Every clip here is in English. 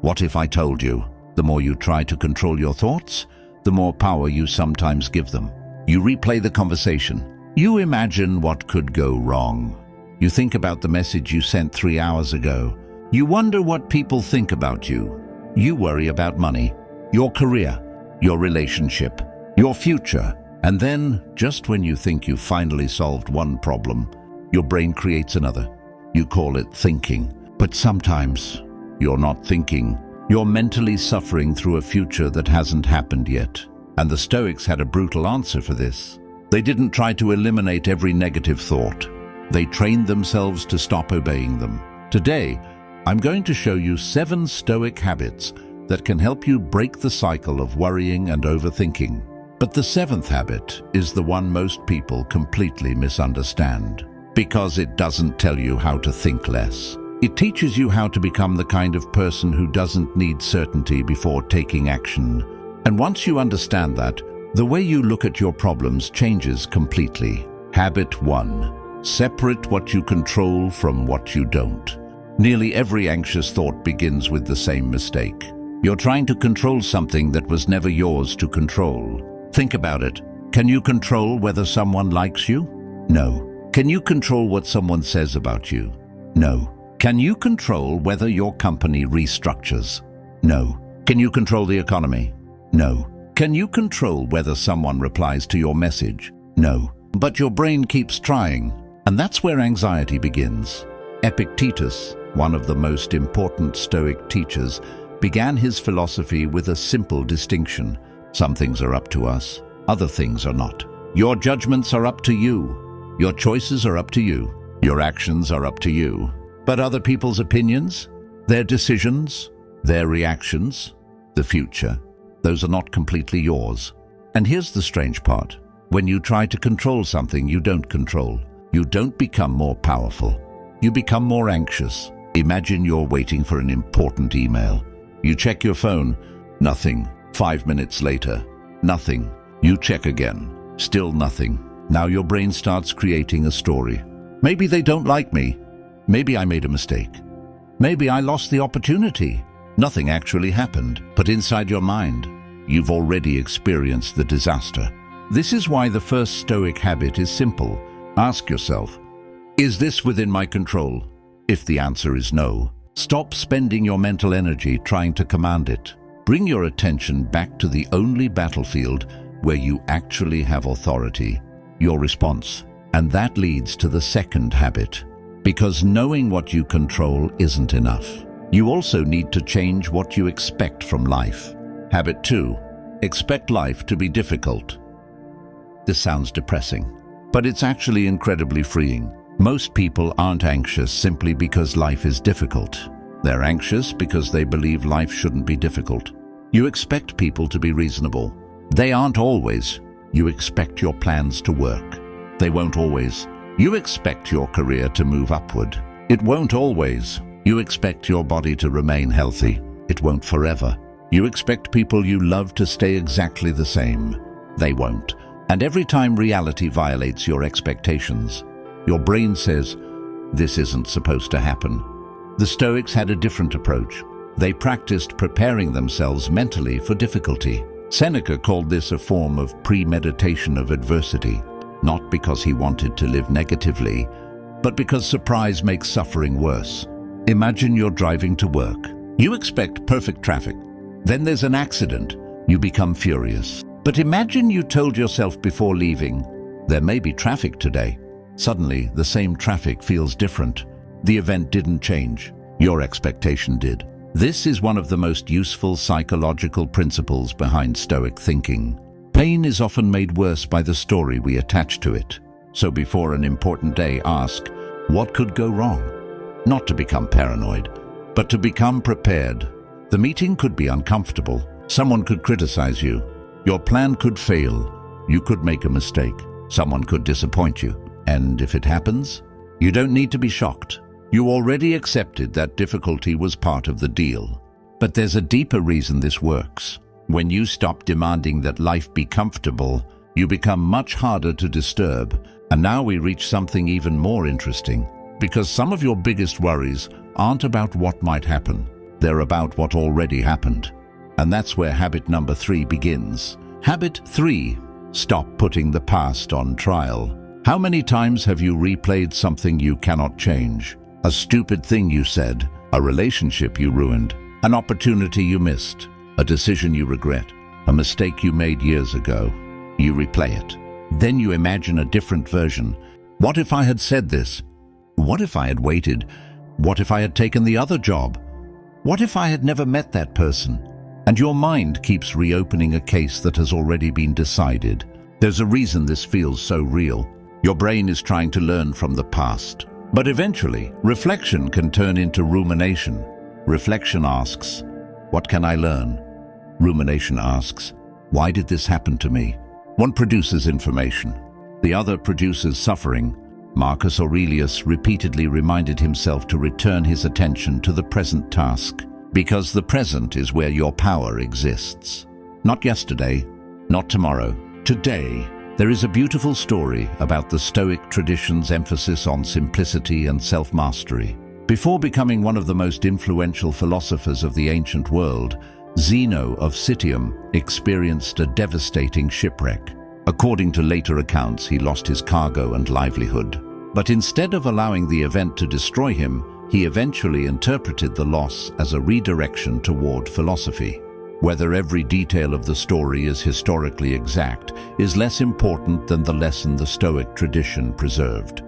What if I told you? The more you try to control your thoughts, the more power you sometimes give them. You replay the conversation. You imagine what could go wrong. You think about the message you sent 3 hours ago. You wonder what people think about you. You worry about money, your career, your relationship, your future. And then, just when you think you've finally solved one problem, your brain creates another. You call it thinking. But sometimes, you're not thinking. You're mentally suffering through a future that hasn't happened yet. And the Stoics had a brutal answer for this. They didn't try to eliminate every negative thought. They trained themselves to stop obeying them. Today, I'm going to show you 7 Stoic habits that can help you break the cycle of worrying and overthinking. But the 7th habit is the one most people completely misunderstand, because it doesn't tell you how to think less. It teaches you how to become the kind of person who doesn't need certainty before taking action. And once you understand that, the way you look at your problems changes completely. Habit 1. Separate what you control from what you don't. Nearly every anxious thought begins with the same mistake. You're trying to control something that was never yours to control. Think about it. Can you control whether someone likes you? No. Can you control what someone says about you? No. Can you control whether your company restructures? No. Can you control the economy? No. Can you control whether someone replies to your message? No. But your brain keeps trying, and that's where anxiety begins. Epictetus, one of the most important Stoic teachers, began his philosophy with a simple distinction. Some things are up to us, other things are not. Your judgments are up to you. Your choices are up to you. Your actions are up to you. But other people's opinions, their decisions, their reactions, the future, those are not completely yours. And here's the strange part. When you try to control something you don't control, you don't become more powerful. You become more anxious. Imagine you're waiting for an important email. You check your phone, nothing. 5 minutes later, nothing. You check again, still nothing. Now your brain starts creating a story. Maybe they don't like me. Maybe I made a mistake. Maybe I lost the opportunity. Nothing actually happened, but inside your mind, you've already experienced the disaster. This is why the first Stoic habit is simple. Ask yourself, is this within my control? If the answer is no, stop spending your mental energy trying to command it. Bring your attention back to the only battlefield where you actually have authority, your response. And that leads to the second habit. Because knowing what you control isn't enough. You also need to change what you expect from life. Habit 2. Expect life to be difficult. This sounds depressing, but it's actually incredibly freeing. Most people aren't anxious simply because life is difficult. They're anxious because they believe life shouldn't be difficult. You expect people to be reasonable. They aren't always. You expect your plans to work. They won't always. You expect your career to move upward. It won't always. You expect your body to remain healthy. It won't forever. You expect people you love to stay exactly the same. They won't. And every time reality violates your expectations, your brain says, this isn't supposed to happen. The Stoics had a different approach. They practiced preparing themselves mentally for difficulty. Seneca called this a form of premeditation of adversity, not because he wanted to live negatively, but because surprise makes suffering worse. Imagine you're driving to work. You expect perfect traffic. Then there's an accident. You become furious. But imagine you told yourself before leaving, there may be traffic today. Suddenly, the same traffic feels different. The event didn't change. Your expectation did. This is one of the most useful psychological principles behind Stoic thinking. Pain is often made worse by the story we attach to it. So before an important day, ask, what could go wrong? Not to become paranoid, but to become prepared. The meeting could be uncomfortable. Someone could criticize you. Your plan could fail. You could make a mistake. Someone could disappoint you. And if it happens, you don't need to be shocked. You already accepted that difficulty was part of the deal. But there's a deeper reason this works. When you stop demanding that life be comfortable, you become much harder to disturb. And now we reach something even more interesting. Because some of your biggest worries aren't about what might happen. They're about what already happened. And that's where habit number 3 begins. Habit 3. Stop putting the past on trial. How many times have you replayed something you cannot change? A stupid thing you said, a relationship you ruined, an opportunity you missed, a decision you regret, a mistake you made years ago. You replay it. Then you imagine a different version. What if I had said this? What if I had waited? What if I had taken the other job? What if I had never met that person? And your mind keeps reopening a case that has already been decided. There's a reason this feels so real. Your brain is trying to learn from the past. But eventually, reflection can turn into rumination. Reflection asks, what can I learn? Rumination asks, why did this happen to me? One produces information. The other produces suffering. Marcus Aurelius repeatedly reminded himself to return his attention to the present task, because the present is where your power exists. Not yesterday, not tomorrow, today. There is a beautiful story about the Stoic tradition's emphasis on simplicity and self-mastery. Before becoming one of the most influential philosophers of the ancient world, Zeno of Citium experienced a devastating shipwreck. According to later accounts, he lost his cargo and livelihood. But instead of allowing the event to destroy him, he eventually interpreted the loss as a redirection toward philosophy. Whether every detail of the story is historically exact is less important than the lesson the Stoic tradition preserved.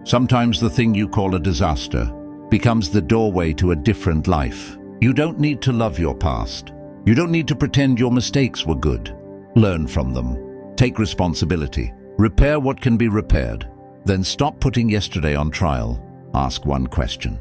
Sometimes the thing you call a disaster becomes the doorway to a different life. You don't need to love your past. You don't need to pretend your mistakes were good. Learn from them. Take responsibility. Repair what can be repaired. Then stop putting yesterday on trial. Ask one question.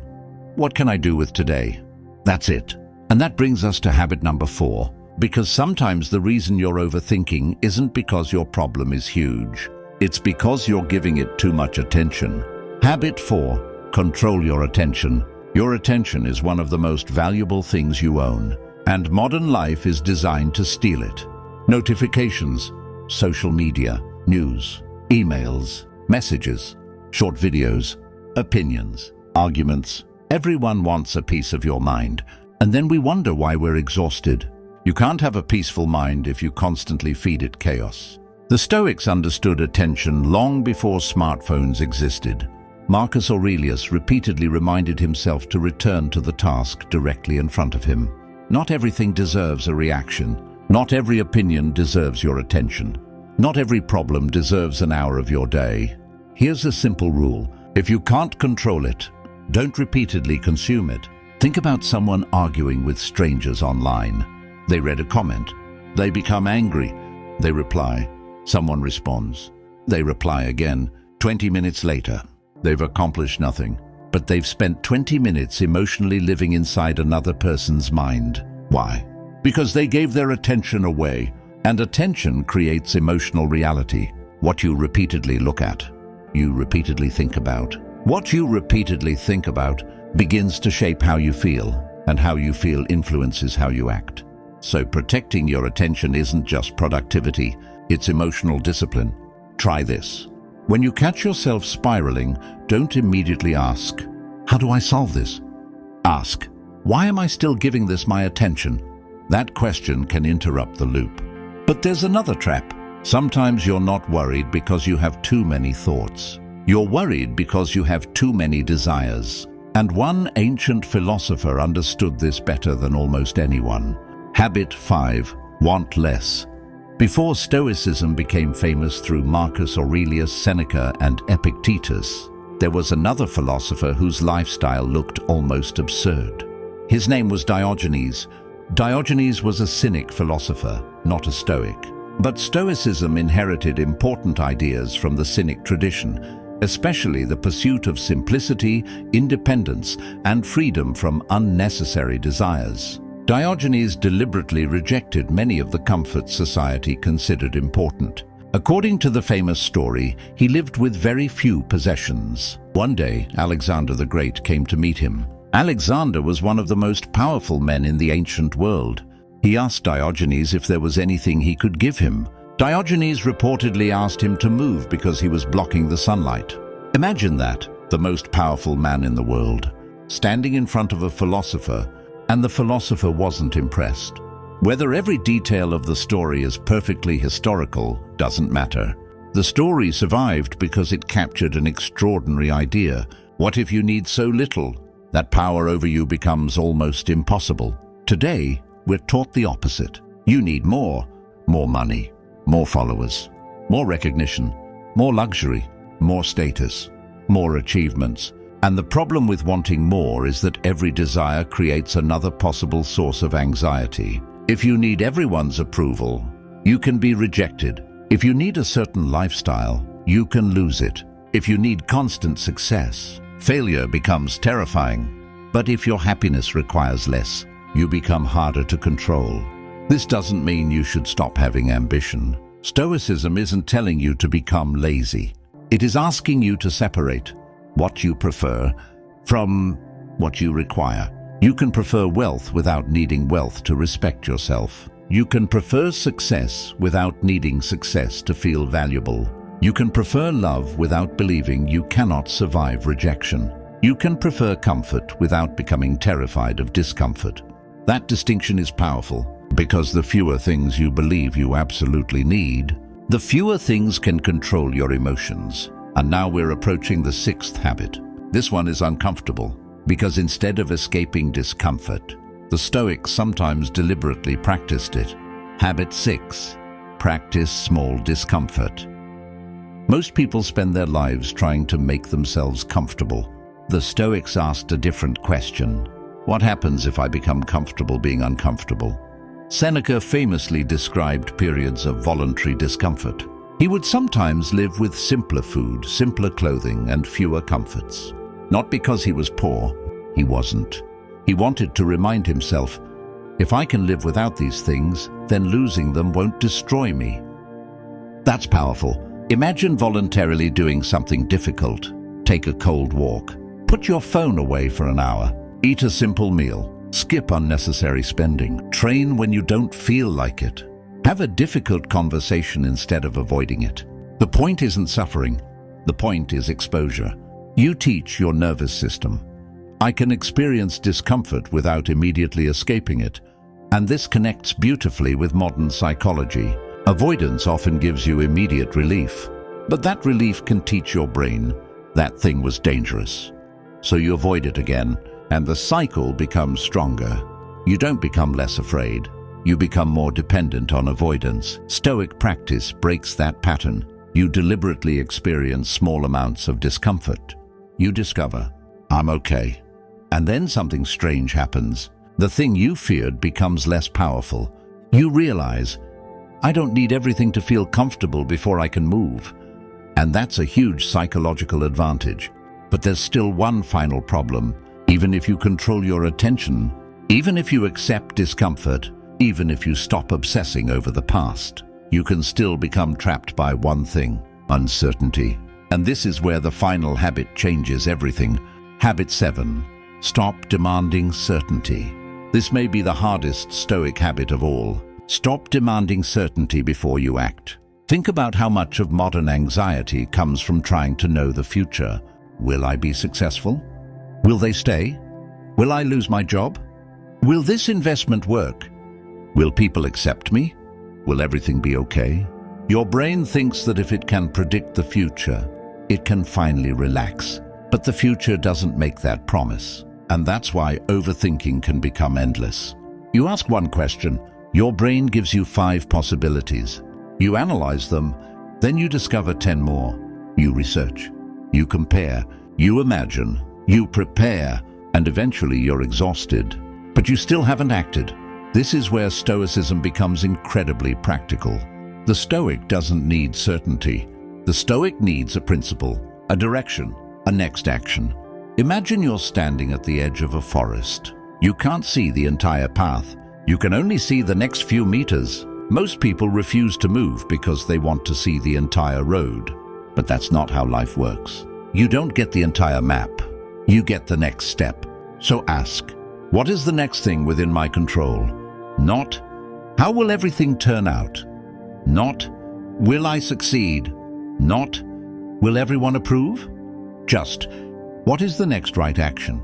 What can I do with today? That's it. And that brings us to habit number 4, because sometimes the reason you're overthinking isn't because your problem is huge. It's because you're giving it too much attention. Habit 4, control your attention. Your attention is one of the most valuable things you own, and modern life is designed to steal it. Notifications, social media, news, emails, messages, short videos, opinions, arguments. Everyone wants a piece of your mind. And then we wonder why we're exhausted. You can't have a peaceful mind if you constantly feed it chaos. The Stoics understood attention long before smartphones existed. Marcus Aurelius repeatedly reminded himself to return to the task directly in front of him. Not everything deserves a reaction. Not every opinion deserves your attention. Not every problem deserves an hour of your day. Here's a simple rule. If you can't control it, don't repeatedly consume it. Think about someone arguing with strangers online. They read a comment. They become angry. They reply. Someone responds. They reply again. 20 minutes later, they've accomplished nothing, but they've spent 20 minutes emotionally living inside another person's mind. Why? Because they gave their attention away, and attention creates emotional reality. What you repeatedly look at, you repeatedly think about. What you repeatedly think about begins to shape how you feel, and how you feel influences how you act. So protecting your attention isn't just productivity, it's emotional discipline. Try this. When you catch yourself spiraling, don't immediately ask, how do I solve this? Ask, why am I still giving this my attention? That question can interrupt the loop. But there's another trap. Sometimes you're not worried because you have too many thoughts. You're worried because you have too many desires. And one ancient philosopher understood this better than almost anyone. Habit 5, want less. Before Stoicism became famous through Marcus Aurelius, Seneca, and Epictetus, there was another philosopher whose lifestyle looked almost absurd. His name was Diogenes. Diogenes was a Cynic philosopher, not a Stoic. But Stoicism inherited important ideas from the Cynic tradition, especially the pursuit of simplicity, independence, and freedom from unnecessary desires. Diogenes deliberately rejected many of the comforts society considered important. According to the famous story, he lived with very few possessions. One day, Alexander the Great came to meet him. Alexander was one of the most powerful men in the ancient world. He asked Diogenes if there was anything he could give him. Diogenes reportedly asked him to move because he was blocking the sunlight. Imagine that, the most powerful man in the world, standing in front of a philosopher and the philosopher wasn't impressed. Whether every detail of the story is perfectly historical doesn't matter. The story survived because it captured an extraordinary idea. What if you need so little that power over you becomes almost impossible? Today, we're taught the opposite. You need more money, more followers, more recognition, more luxury, more status, more achievements. And the problem with wanting more is that every desire creates another possible source of anxiety. If you need everyone's approval, you can be rejected. If you need a certain lifestyle, you can lose it. If you need constant success, failure becomes terrifying. But if your happiness requires less, you become harder to control. This doesn't mean you should stop having ambition. Stoicism isn't telling you to become lazy. It is asking you to separate what you prefer from what you require. You can prefer wealth without needing wealth to respect yourself. You can prefer success without needing success to feel valuable. You can prefer love without believing you cannot survive rejection. You can prefer comfort without becoming terrified of discomfort. That distinction is powerful because the fewer things you believe you absolutely need, the fewer things can control your emotions. And now we're approaching the sixth habit. This one is uncomfortable because instead of escaping discomfort, the Stoics sometimes deliberately practiced it. Habit 6. Practice small discomfort. Most people spend their lives trying to make themselves comfortable. The Stoics asked a different question. What happens if I become comfortable being uncomfortable? Seneca famously described periods of voluntary discomfort. He would sometimes live with simpler food, simpler clothing, and fewer comforts. Not because he was poor, he wasn't. He wanted to remind himself, if I can live without these things, then losing them won't destroy me. That's powerful. Imagine voluntarily doing something difficult. Take a cold walk. Put your phone away for an hour. Eat a simple meal. Skip unnecessary spending. Train when you don't feel like it. Have a difficult conversation instead of avoiding it. The point isn't suffering. The point is exposure. You teach your nervous system. I can experience discomfort without immediately escaping it. And this connects beautifully with modern psychology. Avoidance often gives you immediate relief. But that relief can teach your brain that thing was dangerous. So you avoid it again, and the cycle becomes stronger. You don't become less afraid. You become more dependent on avoidance. Stoic practice breaks that pattern. You deliberately experience small amounts of discomfort. You discover, I'm okay. And then something strange happens. The thing you feared becomes less powerful. You realize, I don't need everything to feel comfortable before I can move. And that's a huge psychological advantage. But there's still one final problem. Even if you control your attention, even if you accept discomfort, even if you stop obsessing over the past, you can still become trapped by one thing: uncertainty. And this is where the final habit changes everything. Habit 7. Stop demanding certainty. This may be the hardest Stoic habit of all. Stop demanding certainty before you act. Think about how much of modern anxiety comes from trying to know the future. Will I be successful? Will they stay? Will I lose my job? Will this investment work? Will people accept me? Will everything be okay? Your brain thinks that if it can predict the future, it can finally relax. But the future doesn't make that promise. And that's why overthinking can become endless. You ask one question, your brain gives you 5 possibilities. You analyze them, then you discover 10 more. You research, you compare, you imagine, you prepare, and eventually you're exhausted. But you still haven't acted. This is where Stoicism becomes incredibly practical. The Stoic doesn't need certainty. The Stoic needs a principle, a direction, a next action. Imagine you're standing at the edge of a forest. You can't see the entire path. You can only see the next few meters. Most people refuse to move because they want to see the entire road. But that's not how life works. You don't get the entire map. You get the next step. So ask, what is the next thing within my control? Not, how will everything turn out? Not, will I succeed? Not, will everyone approve? Just, what is the next right action?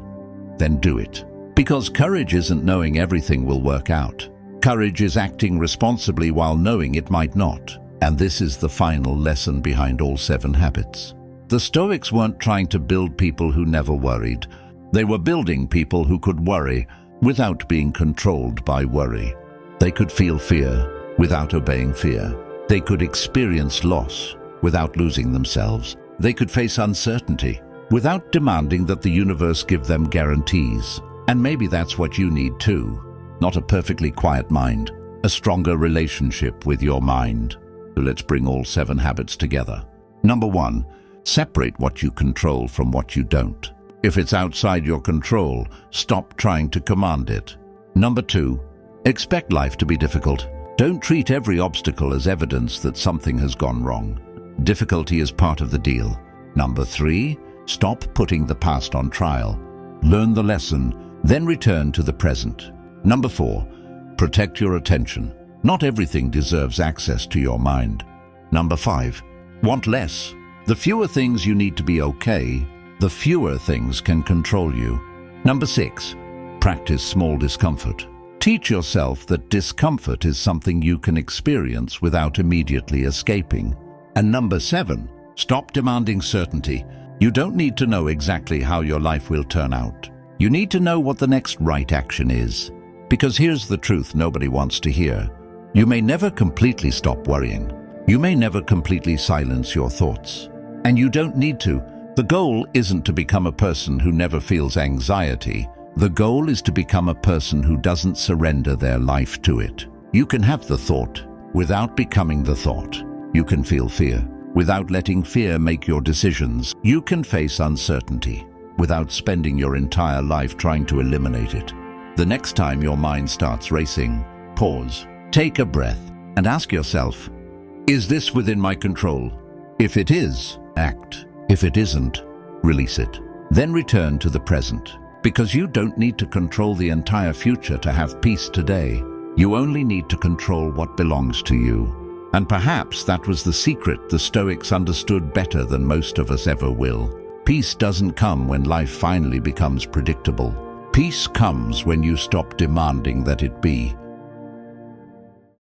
Then do it. Because courage isn't knowing everything will work out. Courage is acting responsibly while knowing it might not. And this is the final lesson behind all 7 habits. The Stoics weren't trying to build people who never worried. They were building people who could worry without being controlled by worry. They could feel fear without obeying fear. They could experience loss without losing themselves. They could face uncertainty without demanding that the universe give them guarantees. And maybe that's what you need too. Not a perfectly quiet mind, a stronger relationship with your mind. So let's bring all 7 habits together. Number 1, separate what you control from what you don't. If it's outside your control, stop trying to command it. Number 2, expect life to be difficult. Don't treat every obstacle as evidence that something has gone wrong. Difficulty is part of the deal. Number 3, stop putting the past on trial. Learn the lesson, then return to the present. Number 4, protect your attention. Not everything deserves access to your mind. Number 5, want less. The fewer things you need to be okay, the fewer things can control you. Number 6, practice small discomfort. Teach yourself that discomfort is something you can experience without immediately escaping. And number 7, stop demanding certainty. You don't need to know exactly how your life will turn out. You need to know what the next right action is. Because here's the truth nobody wants to hear. You may never completely stop worrying. You may never completely silence your thoughts. And you don't need to. The goal isn't to become a person who never feels anxiety. The goal is to become a person who doesn't surrender their life to it. You can have the thought without becoming the thought. You can feel fear without letting fear make your decisions. You can face uncertainty without spending your entire life trying to eliminate it. The next time your mind starts racing, pause, take a breath, and ask yourself, is this within my control? If it is, act. If it isn't, release it. Then return to the present. Because you don't need to control the entire future to have peace today. You only need to control what belongs to you. And perhaps that was the secret the Stoics understood better than most of us ever will. Peace doesn't come when life finally becomes predictable. Peace comes when you stop demanding that it be.